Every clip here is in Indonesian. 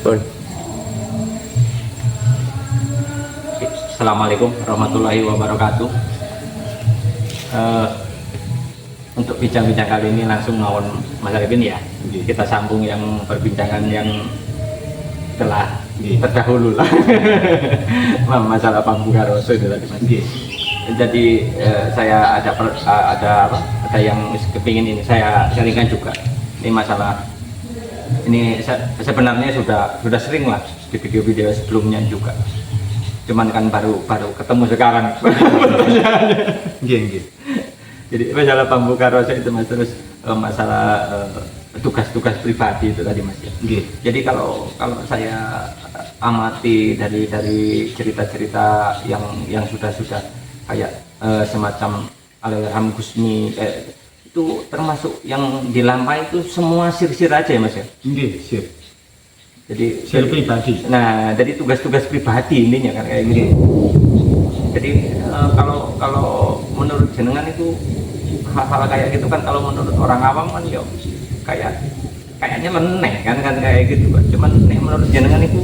Pun. Assalamualaikum warahmatullahi wabarakatuh. Untuk bincang-bincang kali ini langsung ngawon Mas Arifin ya. Kita sambung yang perbincangan yang telah terdahulu lah. Masalah bambu karoso itu tadi Mas. Jadi saya ada yang kepingin ini saya sharingkan juga. Ini masalah ini sebenarnya sudah sering lah di video-video sebelumnya juga. Cuman kan baru ketemu sekarang. Jadi masalah bambu karoso itu Mas, terus masalah tugas-tugas pribadi itu tadi Mas ya. Jadi kalau saya amati dari cerita-cerita yang sudah kayak semacam Al-Irham Gusmi itu termasuk yang dilampaui itu semua sir-sir aja ya Mas ya. Sir. Jadi sir pribadi. Nah, jadi tugas-tugas pribadi intinya kan kayak gitu. Jadi kalau menurut jenengan itu hal-hal kayak gitu kan, kalau menurut orang awam kan ya kayaknya meneh kan kayak gitu kan. Cuman menurut jenengan itu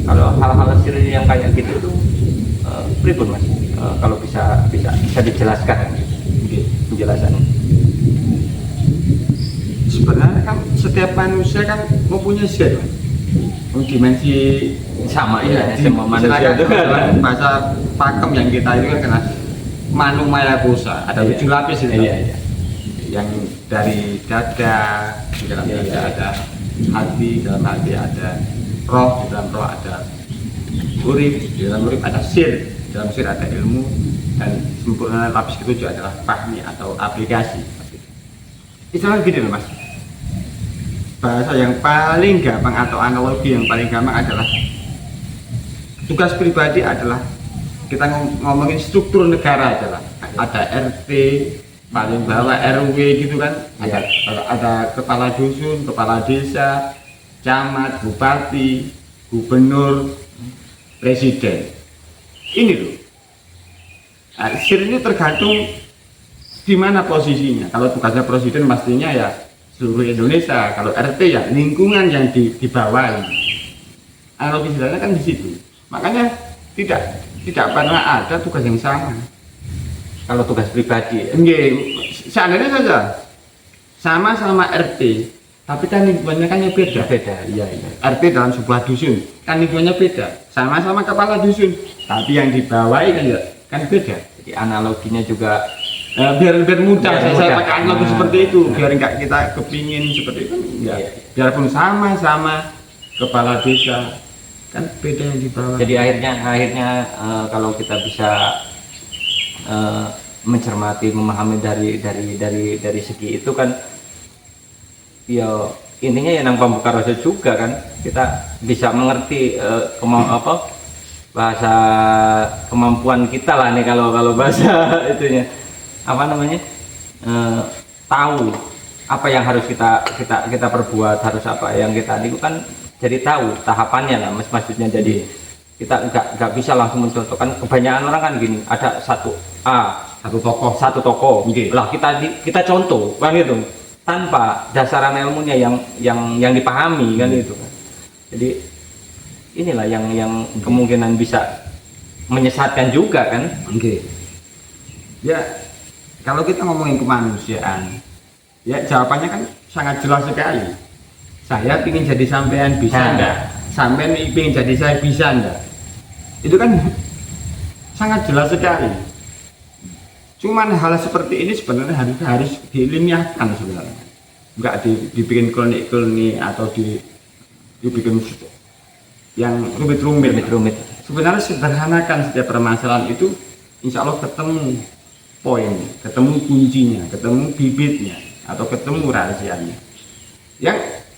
kalau hal-hal sir yang kayak gitu tuh pripun Mas? Kalau bisa dijelaskan kan penjelasannya. Sebenarnya kan setiap manusia kan mempunyai sir, dimensi Sama ya, di semua manusia itu dalam bahasa pakem yang kita itu kan kena manu maya kosa, ada 7 lapis itu. Iya. Yang dari dada, di dalam dada ada hati, di dalam hati ada roh, di dalam roh ada urip, di dalam urip ada sir, di dalam sir ada ilmu, dan sempurna lapis ketujuh adalah fahmi atau aplikasi. Istilah gini loh Mas, bahasa yang paling gampang atau analogi yang paling gampang adalah tugas pribadi adalah kita ngomongin struktur negara adalah ada RT, paling bawah RW gitu kan, ada kepala dusun, kepala desa, camat, bupati, gubernur, presiden. Ini loh. Nah, sir ini tergantung di mana posisinya. Kalau tugasnya presiden pastinya ya seluruh Indonesia. Kalau RT ya lingkungan yang dibawahi. Analogi sederhana kan di situ. Makanya tidak pernah ada tugas yang sama. Kalau tugas pribadi ya. Seandainya saja sama RT, tapi kan lingkungannya kan beda. Iya. RT dalam sebuah dusun kan lingkungannya beda. Sama-sama kepala dusun, tapi yang dibawahi kan beda. Jadi analoginya juga biar mudah, Biar saya mudah. pakai analogi seperti itu, biar enggak kita kepingin seperti itu. Ya. Iya. Biarpun sama kepala desa, kan beda yang dibawa. Jadi akhirnya kalau kita bisa mencermati, memahami dari segi itu kan ya intinya ya nang bambu karoso juga kan, kita bisa mengerti bahasa kemampuan kita lah nih, kalau bahasa itunya apa namanya, tahu apa yang harus kita perbuat, harus apa yang kita itu kan, jadi tahu tahapannya lah Mas, maksudnya. Jadi kita nggak bisa langsung mencontohkan. Kebanyakan orang kan gini, ada satu tokoh lah kita contoh kan gitu, tanpa dasaran ilmunya yang dipahami kan gitu kan. Jadi inilah yang kemungkinan bisa menyesatkan juga kan. Ya, kalau kita ngomongin kemanusiaan, ya jawabannya kan sangat jelas sekali. Saya ingin jadi sampean, bisa enggak? Sampean ingin jadi saya, bisa enggak? Itu kan sangat jelas sekali. Cuman hal seperti ini sebenarnya harus diilmiahkan sebenarnya. Enggak dibikin klinik atau dibikin yang rumit. Sebenarnya sederhanakan setiap permasalahan itu, insya Allah ketemu poin, ketemu kuncinya, ketemu bibitnya, atau ketemu rahasianya.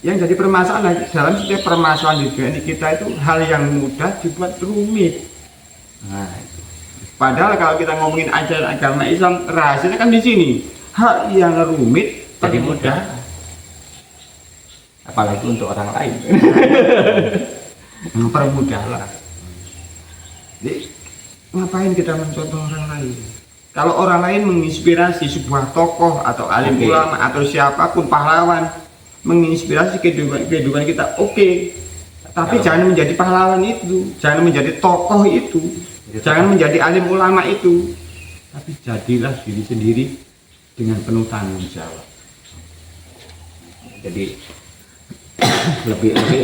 Yang jadi permasalahan dalam setiap permasalahan di dunia kita itu hal yang mudah dibuat rumit. Nah, padahal kalau kita ngomongin ajaran agama Islam, rahasianya kan di sini. Hal yang rumit Jadi mudah, apalagi untuk orang lain. mempermudahlah. Jadi ngapain kita mencontoh orang lain? Kalau orang lain menginspirasi sebuah tokoh atau alim ulama atau siapapun pahlawan, menginspirasi kehidupan kita, oke. Tapi Kalau- jangan menjadi pahlawan itu, jangan menjadi tokoh itu, jangan menjadi alim ulama itu. Tapi jadilah diri sendiri dengan penuh tanggung jawab. Jadi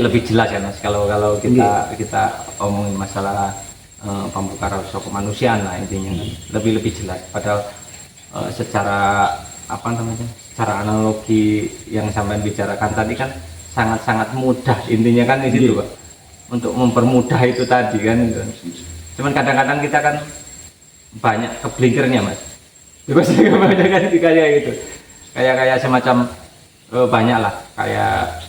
lebih jelas ya Mas, kalau kita omongin masalah pembuka rasa kemanusiaan lah intinya kan, lebih jelas. Padahal secara apa namanya, secara analogi yang sampai bicarakan tadi kan sangat mudah intinya kan di situ Pak, untuk mempermudah itu tadi kan gitu. Cuman kadang-kadang kita kan banyak keblinkirnya Mas, bebas kebanyakan kayak gitu, kayak semacam banyak lah kayak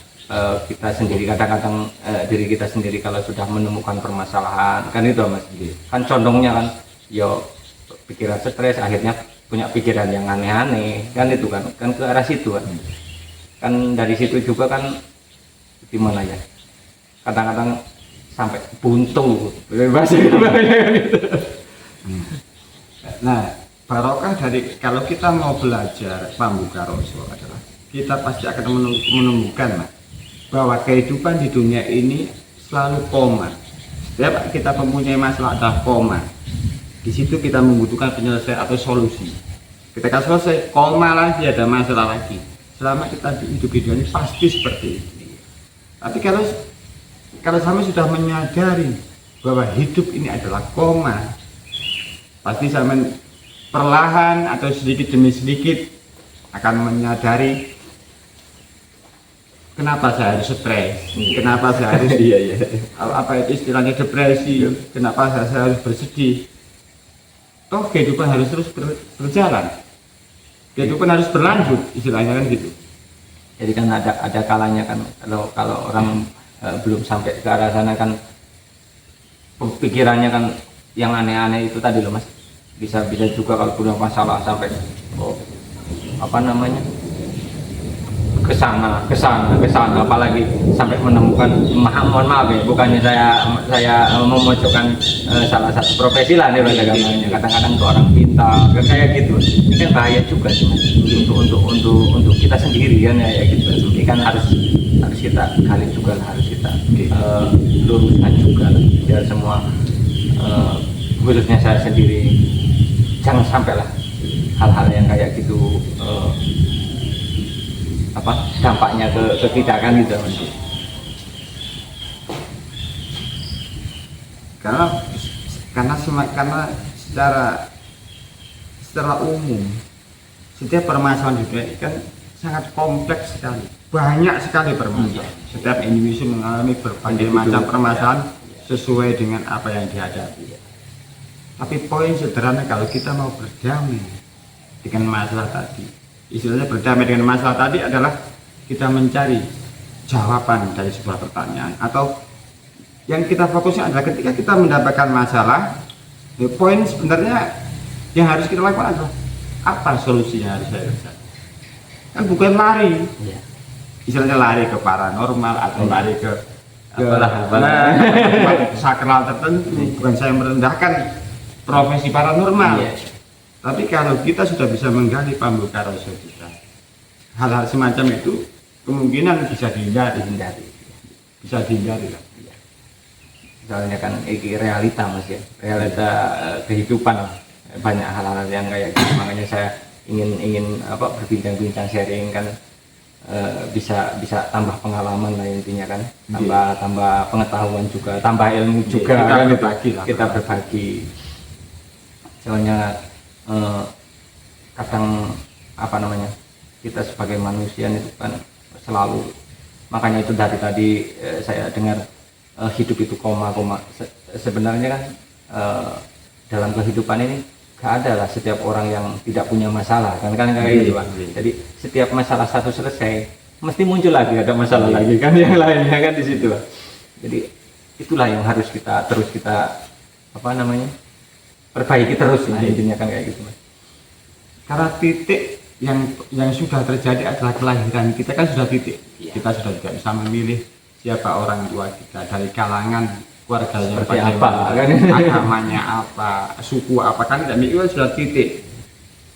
kita sendiri kadang-kadang diri kita sendiri kalau sudah menemukan permasalahan kan itu Mas, kan condongnya kan yo pikiran stres, akhirnya punya pikiran yang aneh-aneh kan, itu kan ke arah situ kan dari situ juga kan gimana ya, kadang-kadang sampai buntu bahasa gitu. Nah, barokah dari kalau kita mau belajar pambuka rasa adalah kita pasti akan menemukan bahwa kehidupan di dunia ini selalu koma. Setiap kita mempunyai masalah adalah koma. Di situ kita membutuhkan penyelesaian atau solusi. Ketika selesai, koma lagi, ada masalah lagi. Selama kita hidup di dunia ini pasti seperti itu. Tapi kalau kami sudah menyadari bahwa hidup ini adalah koma, pasti sama perlahan atau sedikit demi sedikit akan menyadari kenapa saya harus stres, kenapa saya harus apa itu istilahnya depresi, kenapa saya harus bersedih. Toh kehidupan harus terus berjalan, kehidupan harus berlanjut, istilahnya kan gitu. Jadi kan ada kalanya kan kalau orang belum sampai ke arah sana kan pikirannya kan yang aneh-aneh itu tadi loh Mas, bisa juga kalau punya masalah sampai apa namanya kesana apalagi sampai menemukan mohon maaf ya, bukannya saya memojokkan salah satu profesi lah nih kadang-kadang ke orang pintar kan kayak gitu, ini kan bahaya juga sih Mas, untuk kita sendiri kan ya gitu. Ini kan harus kita gali juga lah, harus kita luruskan juga lah, biar semua khususnya saya sendiri jangan sampai lah hal-hal yang kayak gitu dampaknya ke kita kan gitu Mas. Karena secara umum setiap permasalahan di dunia ini kan sangat kompleks sekali, banyak sekali permasalahan. Setiap individu mengalami berbagai macam permasalahan sesuai dengan apa yang dihadapi. Tapi poin sederhana, kalau kita mau berdamai dengan masalah tadi, istilahnya berdamai dengan masalah tadi adalah kita mencari jawaban dari sebuah pertanyaan, atau yang kita fokusnya adalah ketika kita mendapatkan masalah, poin sebenarnya yang harus kita lakukan adalah apa solusinya harus saya lakukan. Kan bukan lari, istilahnya lari ke paranormal atau lari ke sakral tertentu. Bukan saya merendahkan profesi paranormal, tapi kalau kita sudah bisa menggali pambuka rasa kita, hal-hal semacam itu kemungkinan bisa dihindari lah. Soalnya kan ini realita Mas ya, realita kehidupan, banyak hal-hal yang kayak gitu. Makanya saya ingin berbincang-bincang, sharing kan, bisa tambah pengalaman lah intinya kan, tambah pengetahuan juga, tambah ilmu juga kan, kita berbagi. Soalnya kadang kita sebagai manusia itu kan selalu, makanya itu dari tadi saya dengar hidup itu koma. Sebenarnya kan dalam kehidupan ini gak ada lah setiap orang yang tidak punya masalah kan kayak gitu Pak. Jadi setiap masalah satu selesai mesti muncul lagi ada masalah lagi kan yang lainnya kan di situ Pak. Jadi itulah yang harus kita perbaiki terus intinya kan kayak gitu Mas. Karena titik yang sudah terjadi adalah kelahiran kita kan sudah titik. Kita sudah tidak bisa memilih siapa orang tua kita, dari kalangan keluarganya seperti apa kan, agamanya apa, suku apa, kan tidak, itu sudah titik.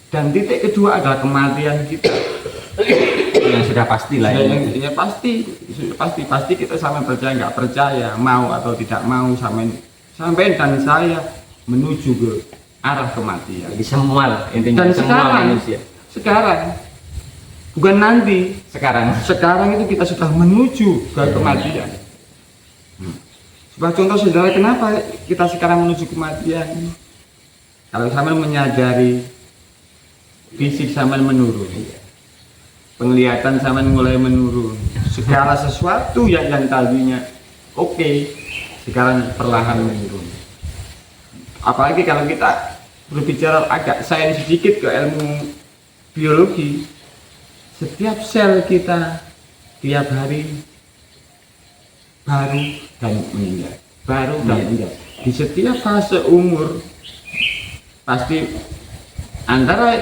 Dan titik kedua adalah kematian kita. yang sudah pasti lah ini. Ya pasti kita sama percaya nggak percaya, mau atau tidak mau, sampai dan saya menuju ke arah kematian. Jadi semua lah, intinya Dan semua manusia. sekarang bukan nanti, Sekarang itu kita sudah menuju ke kematian. Sebuah contoh saudara, kenapa kita sekarang menuju kematian? Kalau sama menyadari fisik sama menurun, penglihatan sama mulai menurun, segala sesuatu yang tadinya oke, sekarang perlahan menurun. Apalagi kalau kita berbicara agak sains sedikit ke ilmu biologi, setiap sel kita tiap hari baru dan meninggal, di setiap fase umur pasti antara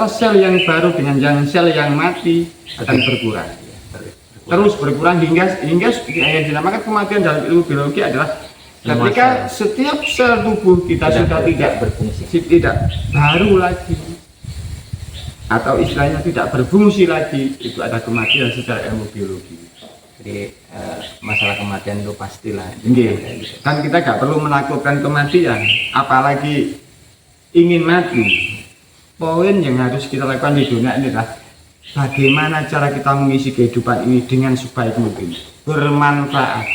sel yang baru dengan sel yang mati akan berkurang, terus berkurang hingga yang dinamakan kematian dalam ilmu biologi adalah ketika setiap sel tubuh kita sudah tidak berfungsi, tidak baru lagi, atau istilahnya tidak berfungsi lagi, itu ada kematian secara ilmu biologi. Jadi masalah kematian itu pastilah. Kan kita nggak perlu menakutkan kematian, apalagi ingin mati. Poin yang harus kita lakukan di dunia ini adalah bagaimana cara kita mengisi kehidupan ini dengan sebaik mungkin, bermanfaat.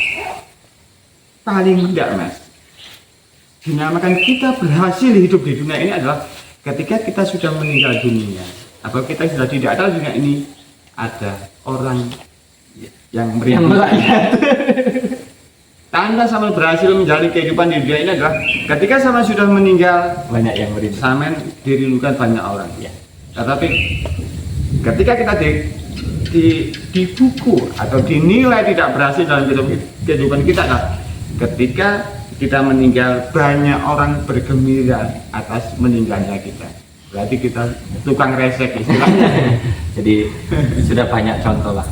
Paling tidak, Mas, dinamakan kita berhasil hidup di dunia ini adalah ketika kita sudah meninggal dunia atau kita sudah tidak ada di dunia ini, ada orang yang merakyat. Tanda sama berhasil menjalani kehidupan di dunia ini adalah ketika sama sudah meninggal, Banyak yang merindu. sama dirindukan banyak orang. Ya. Tetapi ketika kita di buku atau dinilai tidak berhasil dalam kehidupan kita adalah ketika kita meninggal, banyak orang bergembira atas meninggalnya kita. Berarti kita tukang resek istilahnya. Jadi sudah banyak contoh lah.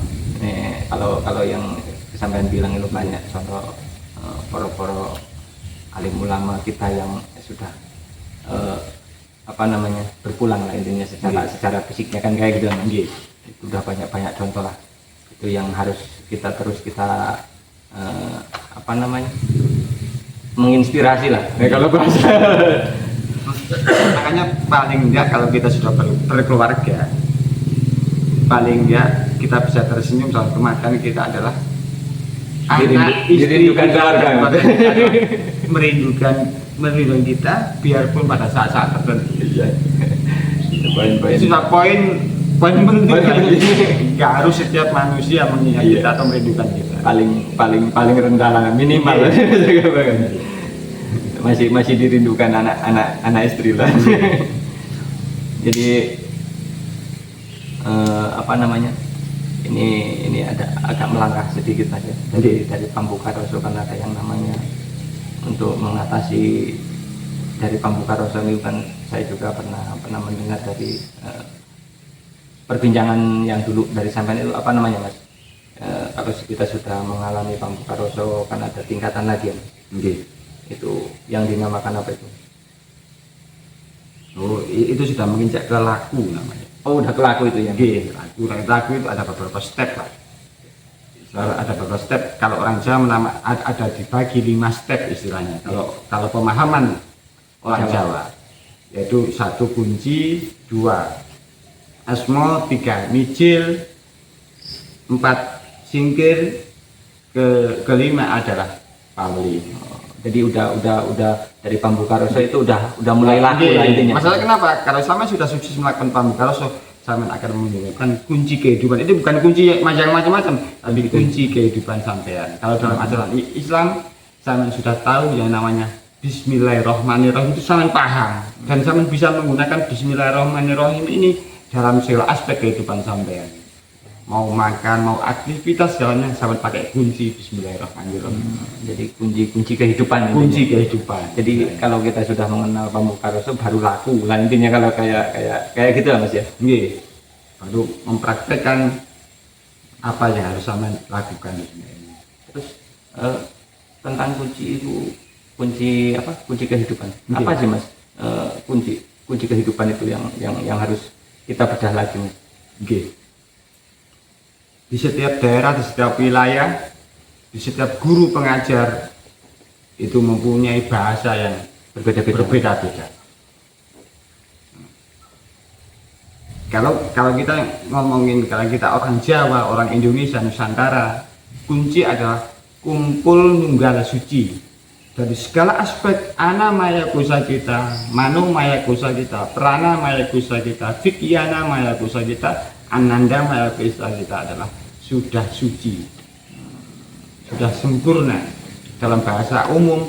Kalau yang sampean bilang itu banyak contoh poro-poro alim ulama kita yang sudah berpulang lah intinya secara fisiknya kan kayak gitu kan. Itu udah banyak contoh lah. Itu yang harus kita menginspirasi lah. Kalau bahasa Makanya paling enggak kalau kita sudah berkeluarga, paling enggak kita bisa tersenyum saat kematian kita adalah anak, istri, dirindukan keluarga, merindukan kita biarpun pada saat-saat tertentu. Itu poin-poin. Itu sudah poin penting. Enggak harus setiap manusia mengingat kita atau merindukan kita. Paling rendah lah, minimal. masih dirindukan anak istri lah. Jadi ini ada agak melangkah sedikit aja dari Pambuka Roso, kan ada yang namanya untuk mengatasi dari Pambuka Roso ini kan saya juga pernah mendengar dari perbincangan yang dulu dari sampean itu Mas, kalau kita sudah mengalami Pambuka Roso kan ada tingkatan lagi ya. Itu yang dinamakan apa itu? Oh, itu sudah menginjak ke laku namanya. Oh, udah ke laku itu ya? Laku itu ada beberapa step lah. Ada beberapa step. Kalau orang Jawa ada dibagi 5 step istilahnya. Kalau pemahaman orang Jawa, yaitu 1 kunci, 2 asmo, 3 mijil, 4 singkir, kelima adalah pawli. Jadi udah dari Pambuka Roso itu udah mulai laku lah intinya. Masalah kenapa? Kalau sama sudah sukses melakukan Pambuka Roso, sama akan menemukan kunci kehidupan. Itu bukan kunci macam-macam, tapi kunci kehidupan sampean. Kalau dalam ajaran Islam, sama sudah tahu yang namanya Bismillahirrahmanirrahim, itu sama paham dan sama bisa menggunakan Bismillahirrahmanirrahim ini dalam segala aspek kehidupan sampean. Mau makan, mau aktivitas jalannya sama pakai kunci Bismillahirrahmanirrahim. Jadi kunci kehidupan. Kunci kehidupan. Jadi kalau kita sudah mengenal Pambuka Roso baru laku lah intinya, kalau kayak gitu lah Mas ya. Baru mempraktekkan apa yang harus sama lakukan ini. Terus tentang kunci itu kunci kehidupan. Apa sih Mas kunci kehidupan itu yang harus kita bedah lagi Mas? di setiap daerah, di setiap wilayah, di setiap guru pengajar itu mempunyai bahasa yang berbeda-beda. Kalau kita ngomongin, kalau kita orang Jawa, orang Indonesia, Nusantara, kunci adalah kumpul nunggal suci. Dari segala aspek ana maya kusa kita, mano maya kusa kita, prana maya kusa kita, vikyana maya kusa kita, ananda maya kusa kita adalah sudah suci, sudah sempurna. Dalam bahasa umum,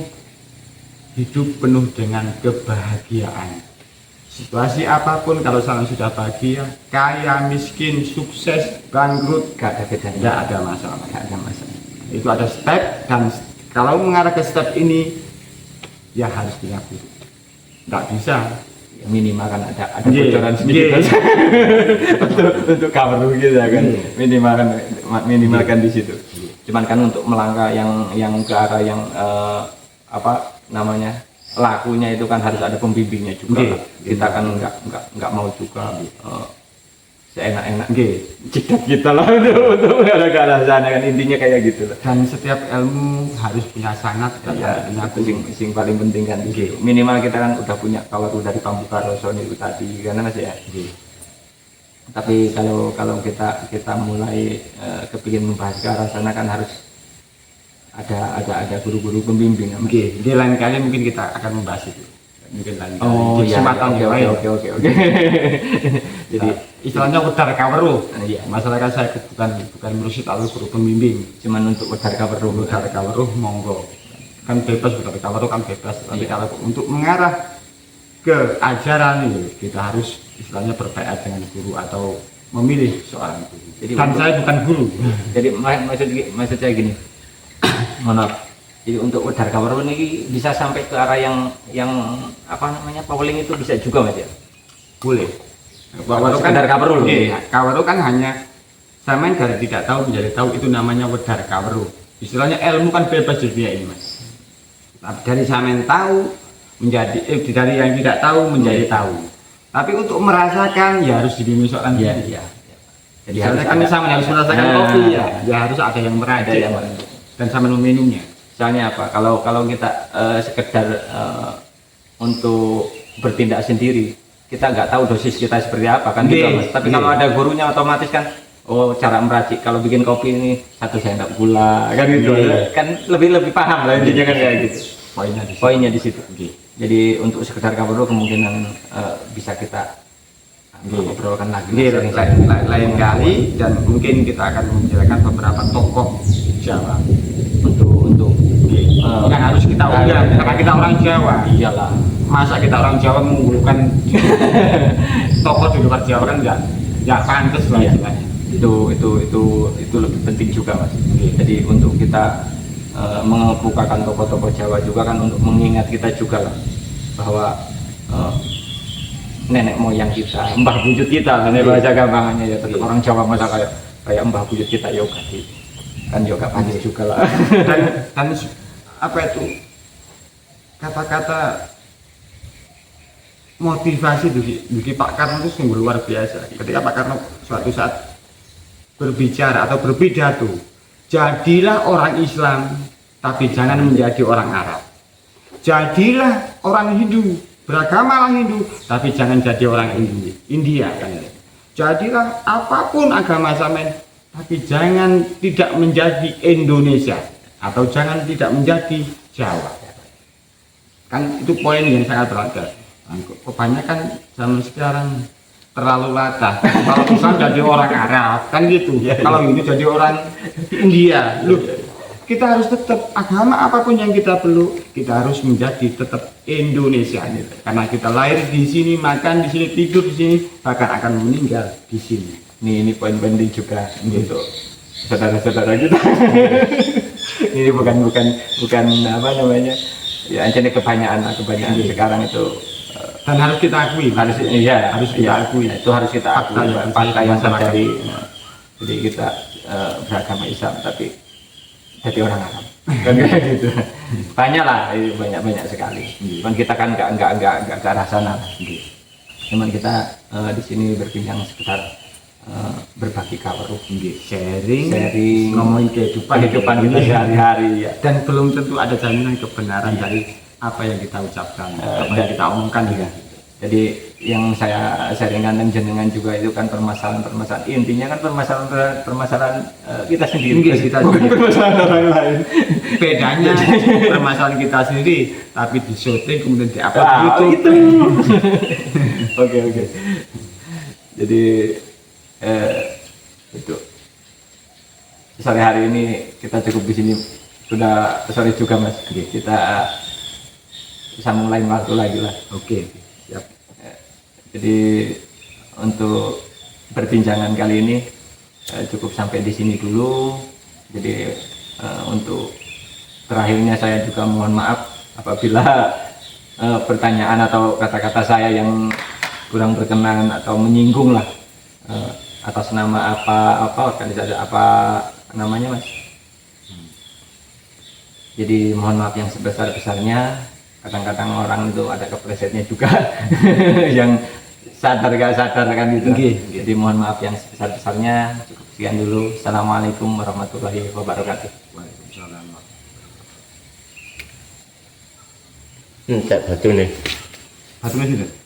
hidup penuh dengan kebahagiaan. Situasi apapun, kalau saling sudah bahagia, kaya, miskin, sukses, bangkrut, Gak ada bedanya. tidak ada masalah. Gak ada masalah. Itu ada step, dan kalau mengarah ke step ini ya harus punya guru. Nggak bisa Ya, minimal kan ada Iya, bocoran sedikit iya. aja. untuk cover gitu ya kan. Minimalkan di situ. Cuman kan untuk melangkah yang ke arah yang apa namanya, lakunya itu kan harus ada pembimbingnya juga. Iya. Kita kan nggak mau juga seenak-enak jidat kita lah untuk ke arah sana kan, intinya kayak gitu lah. Dan setiap ilmu harus punya sangat dan Ya, punya itu guru. sing paling penting kan di situ. Minimal kita kan udah punya kawaru dari Pambuka Roson itu tadi karena Mas ya. Tapi kalau kita mulai kepingin membahas ke arah sana kan harus ada guru-guru pembimbing. Mas. Di lain kali mungkin kita akan membahas itu. Mungkin lain kali. Oh Di iya, kesempatan yang lain. oke. Jadi Istilahnya wedar kaweruh. iya, Masalah kan saya bukan mursyid atau guru pembimbing. cuman untuk wedar kaweruh. Wedar kaweruh monggo. Kan bebas, wedar kaweruh kan bebas. Tapi kalau untuk mengarah ke ajaran ini, kita harus istilahnya berbaikat dengan guru atau memilih seorang guru. Jadi Dan saya bukan guru. Jadi maksud saya gini. Mohon maaf. Jadi untuk wedar kaweruh ini bisa sampai ke arah yang apa namanya, Pauling itu bisa juga Mas ya. Boleh. Sekedar kaweruh. Iya, kaweruh kan hanya sampean dari tidak tahu menjadi tahu, itu namanya wedar kaweruh. Istilahnya ilmu kan bebas di dunia ini, Mas. Tapi dari sampean tahu menjadi dari yang tidak tahu menjadi tahu. Tapi untuk merasakan ya harus dibimbing seorang Iya, guru. iya. Jadi harus kan sampean harus merasakan kopi ya harus ada yang meracik dan sampean meminumnya. Misalnya apa? Kalau kita sekedar untuk bertindak sendiri, kita nggak tahu dosis kita seperti apa kan gitu Mas. Tapi kalau ada gurunya otomatis kan, oh cara meracik, kalau bikin kopi ini 1 sendok gula kan gitu. Kan lebih paham lah intinya kan kayak gitu. Poinnya di situ. Jadi untuk sekedar kaweruh kemungkinan bisa kita obrolkan lagi Lain kali, dan mungkin kita akan membicarakan beberapa tokoh Jawa untuk yang harus kita undang karena kita orang Jawa. iyalah. Masa kita orang Jawa mengunggulkan tokoh di luar Jawa kan nggak pantas lah Iya. istilahnya. Itu lebih penting juga Mas. Jadi untuk kita mengemukakan tokoh-tokoh Jawa juga kan, untuk mengingat kita juga lah bahwa nenek moyang kita, mbah buyut kita, nenek bahasa gampangannya ya, tetap orang Jawa masa kayak mbah buyut kita ya kan juga pantas juga lah. Dan apa itu kata-kata motivasi bagi Pak Karno itu sungguh luar biasa. Ketika Pak Karno suatu saat berbicara atau berpidato, jadilah orang Islam tapi jangan menjadi orang Arab. Jadilah orang Hindu, beragamalah Hindu tapi jangan jadi orang India kan. Jadilah apapun agama sampean tapi jangan tidak menjadi Indonesia atau jangan tidak menjadi Jawa. Kan itu poin yang sangat berharga. Kebanyakan zaman sekarang terlalu latah. Kalau bisa jadi orang Arab kan gitu. Kalau ini jadi orang India, loh, kita harus tetap agama apapun yang kita peluk, kita harus menjadi tetap Indonesia. Karena kita lahir di sini, makan di sini, tidur di sini, bahkan akan meninggal di sini. Ini poin penting juga untuk saudara-saudara kita. Ini bukan apa namanya, ya jadi kebanyakan sekarang itu. Dan harus kita akui, Harus kita akui. Itu harus kita akui fakta yang terjadi. Jadi kita beragama Islam tapi jadi orang Arab. Kan kayak gitu. Banyak lah, banyak sekali. Cuman kita kan nggak ke arah sana. Cuman kita di sini berbincang sekitar berbagi kabar, sharing, sharing, ngomongin kehidupan kehidupan kita sehari-hari ya. dan belum tentu ada jaminan kebenaran dari apa yang kita ucapkan, apa yang kita omongkan juga. Jadi yang saya sharingkan dengan jenengan juga itu kan permasalahan intinya kan permasalahan kita sendiri, Kita bukan sendiri. permasalahan orang lain. Bedanya permasalahan kita sendiri tapi di syuting kemudian di-upload di Ah, YouTube. itu. Oke. Jadi itu sore hari ini kita cukup di sini, sudah sore juga Mas. Kita sambung lain waktu lagi lah. Oke, siap. Jadi untuk perbincangan kali ini cukup sampai di sini dulu. Jadi untuk terakhirnya saya juga mohon maaf apabila pertanyaan atau kata-kata saya yang kurang berkenan atau menyinggung lah, atas nama apa organisasi apa namanya Mas. Jadi mohon maaf yang sebesar-besarnya. Kadang-kadang orang itu ada keplesetnya juga yang sadar gak sadar kan gitu. Jadi mohon maaf yang sebesar-besarnya. Cukup sekian dulu. Assalamualaikum warahmatullahi wabarakatuh. Waalaikumsalam. Cak batu nih. Satu menit.